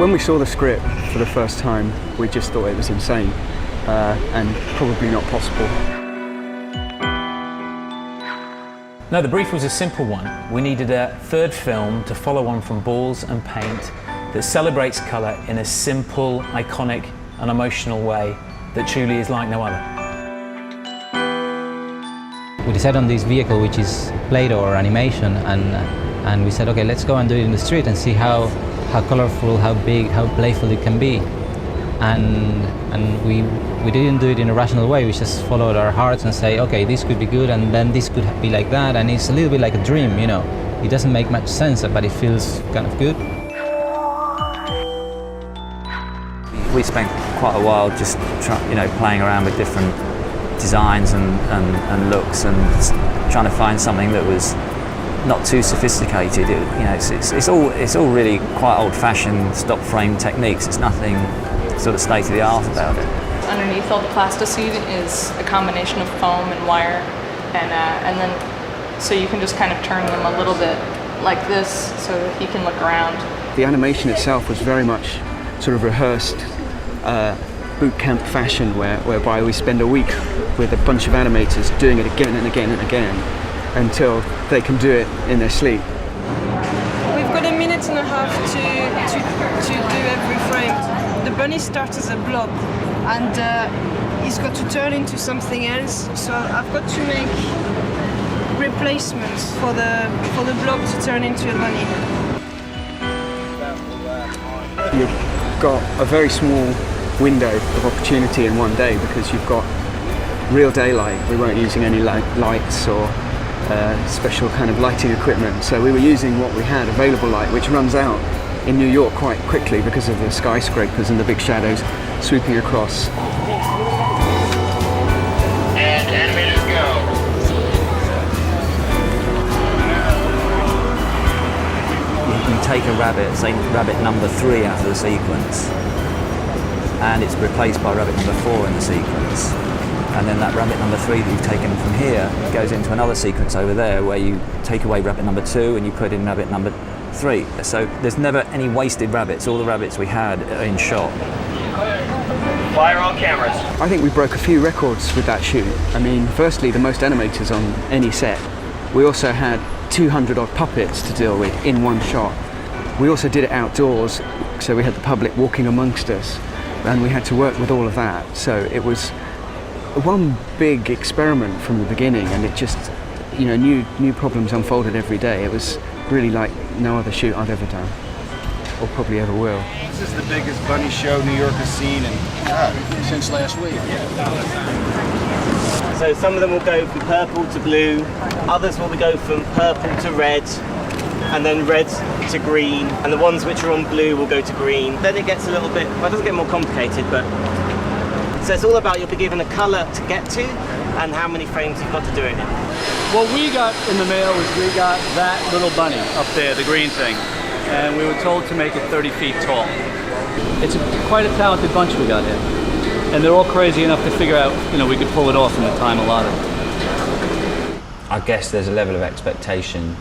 When we saw the script for the first time, we just thought it was insane and probably not possible. No, the brief was a simple one. We needed a third film to follow on from Balls and Paint that celebrates colour in a simple, iconic and emotional way that truly is like no other. We decided on this vehicle, which is Play-Doh or animation, and we said, okay, let's go and do it in the street and see how colorful, how big, how playful it can be. And we didn't do it in a rational way. We just followed our hearts and say, okay, this could be good, and then this could be like that, and it's a little bit like a dream, you know. It doesn't make much sense, but it feels kind of good. We spent quite a while just playing around with different designs and looks, and trying to find something that was not too sophisticated. It's all really quite old-fashioned stop frame techniques. It's nothing sort of state of the art about it. Underneath all the plasticine is a combination of foam and wire, and then so you can just kind of turn them a little bit like this so that you can look around. The animation itself was very much sort of rehearsed boot camp fashion, whereby we spend a week with a bunch of animators doing it again and again and again until they can do it in their sleep. We've got a minute and a half to do every frame. The bunny starts as a blob, and he's got to turn into something else. So I've got to make replacements for the blob to turn into a bunny. You've got a very small window of opportunity in one day because you've got real daylight. We weren't using any lights or special kind of lighting equipment, so we were using what we had, available light, which runs out in New York quite quickly because of the skyscrapers and the big shadows swooping across. And animators go. You take a rabbit, say rabbit number 3 out of the sequence, and it's replaced by rabbit number 4 in the sequence. And then that rabbit number 3 that you've taken from here goes into another sequence over there where you take away rabbit number 2 and you put in rabbit number 3. So there's never any wasted rabbits. All the rabbits we had are in shot. Fire all cameras. I think we broke a few records with that shoot. I mean, firstly, the most animators on any set. We also had 200 odd puppets to deal with in one shot. We also did it outdoors, so we had the public walking amongst us, and we had to work with all of that. So it was one big experiment from the beginning, and it just, new problems unfolded every day. It was really like no other shoot I've ever done, or probably ever will. This is the biggest bunny show New York has seen since last week. So some of them will go from purple to blue, others will go from purple to red, and then red to green, and the ones which are on blue will go to green. Then it gets a little bit, well, it doesn't get more complicated, but so it's all about you'll be given a colour to get to and how many frames you've got to do it in. What we got in the mail was we got that little bunny up there, the green thing, and we were told to make it 30 feet tall. It's quite a talented bunch we got here, and they're all crazy enough to figure out, we could pull it off in the time allotted. I guess there's a level of expectation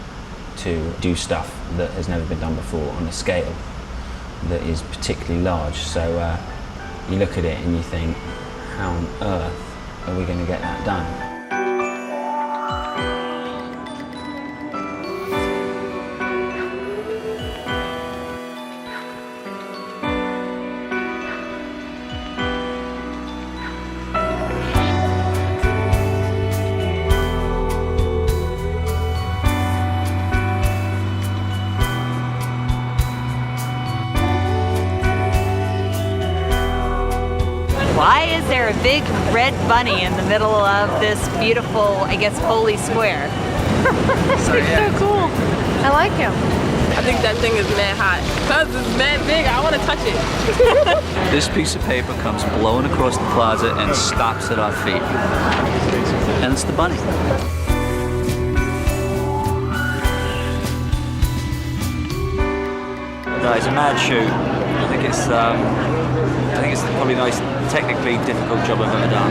to do stuff that has never been done before on a scale that is particularly large. So you look at it and you think, how on earth are we going to get that done? Why is there a big red bunny in the middle of this beautiful, I guess, holy square? He's so cool. I like him. I think that thing is mad hot. Because it's mad big, I want to touch it. This piece of paper comes blowing across the closet and stops at our feet. And it's the bunny. No, it's a mad shoot. I think it's probably the most technically difficult job I've ever done.